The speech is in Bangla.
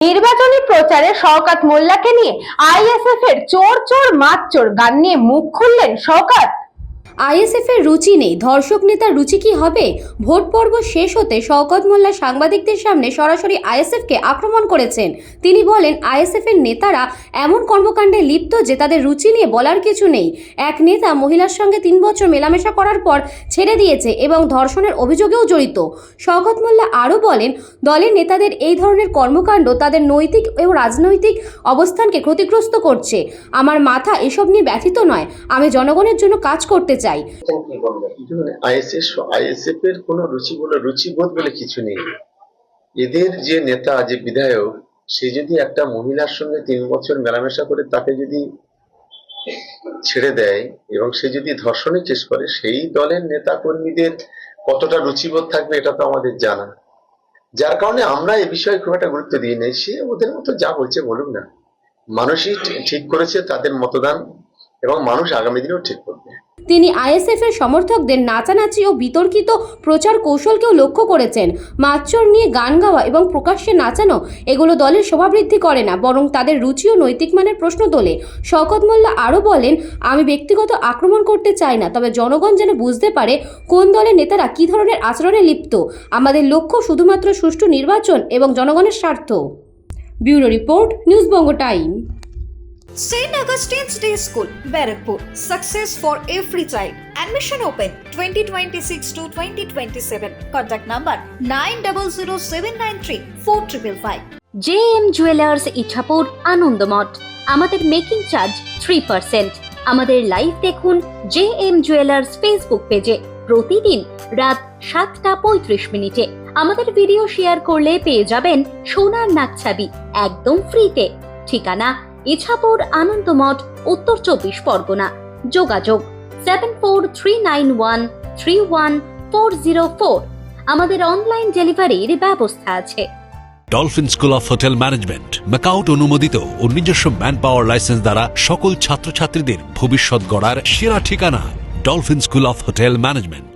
নির্বাচনী প্রচারে শওকত মোল্লাকে নিয়ে আইএসএফ এর চোর চোর মাত চোর গান নিয়ে মুখ খুললেন শওকত। আইএসএফ এর রুচি নেই, ধর্ষক নেতার রুচি কি হবে? ভোট পর্ব শেষ হতে শওকত মোল্লা সাংবাদিকদের সামনে সরাসরি আইএসএফ কে আক্রমণ করেছেন। তিনি বলেন, আইএসএফ এর নেতারা এমন কর্মকাণ্ডে লিপ্ত যে তাদের রুচি নিয়ে বলার কিছু নেই। এক নেতা মহিলার সঙ্গে 3 বছর মেলামেশা করার পর ছেড়ে দিয়েছে এবং ধর্ষণের অভিযোগেও জড়িত। শওকত মোল্লা আরও বলেন, দলের নেতাদের এই ধরনের কর্মকাণ্ড তাদের নৈতিক ও রাজনৈতিক অবস্থানকে ক্ষতিগ্রস্ত করছে। আমার মাথা এসব নিয়ে ব্যথিত নয়, আমি জনগণের জন্য কাজ করতে চাই। আইএসএফ এর কোন রুচিবোধ বলে কিছু নেই। এদের যে নেতা, যে বিধায়ক, সে যদি একটা মহিলার সঙ্গে 3 বছর মেলামেশা করে তাকে যদি ছেড়ে দেয় এবং সে যদি ধর্ষণের কেস করে, সেই দলের নেতা কর্মীদের কতটা রুচিবোধ থাকবে এটা তো আমাদের জানা। যার কারণে আমরা এ বিষয়ে খুব একটা গুরুত্ব দিই নাই। সে ওদের মতো যা বলছে বলুক না, মানুষই ঠিক করেছে তাদের মতদান এবং মানুষ আগামী দিনেও ঠিক করবে। তিনি আইএসএফ এর সমর্থকদের নাচানাচি ও বিতর্কিত প্রচার কৌশলকেও লক্ষ্য করেছেন। মাতচর নিয়ে গান গাওয়া এবং প্রকাশ্যে নাচানো এগুলো দলের শোভাবৃদ্ধি করে না, বরং তাদের রুচি ও নৈতিক মানের প্রশ্ন তোলে। শওকত মোল্লা আরও বলেন, আমি ব্যক্তিগত আক্রমণ করতে চাই না, তবে জনগণ যেন বুঝতে পারে কোন দলের নেতারা কী ধরনের আচরণে লিপ্ত। আমাদের লক্ষ্য শুধুমাত্র সুষ্ঠু নির্বাচন এবং জনগণের স্বার্থ। Bureau report, news Banga time. St. Augustine's Day School, Barakpur. Success for every child. Admission open 2026 to 2027. Contact number 9007934555. JM jewellers Ichapur Anandamath. আমাদের মেকিং চার্জ 3%। আমাদের লাইভ দেখুন JM জুয়েলার্স ফেসবুক পেজে প্রতিদিন রাত 7:35 আমাদের ভিডিও শেয়ার করলে পেয়ে যাবেন সোনার নাকছাবি একদম ফ্রিতে। ঠিকানা ইছাপুর আনন্দমঠ, উত্তর 24 পরগনা। যোগাযোগ 7439131404। আমাদের অনলাইন ডেলিভারির ব্যবস্থা আছে। Dolphin school of hotel management MAKAUT অনুমোদিত ও নিজস্ব ম্যান পাওয়ার লাইসেন্স দ্বারা সকল ছাত্রছাত্রীদের ভবিষ্যৎ গড়ার সেরা ঠিকানা dolphin school of hotel management.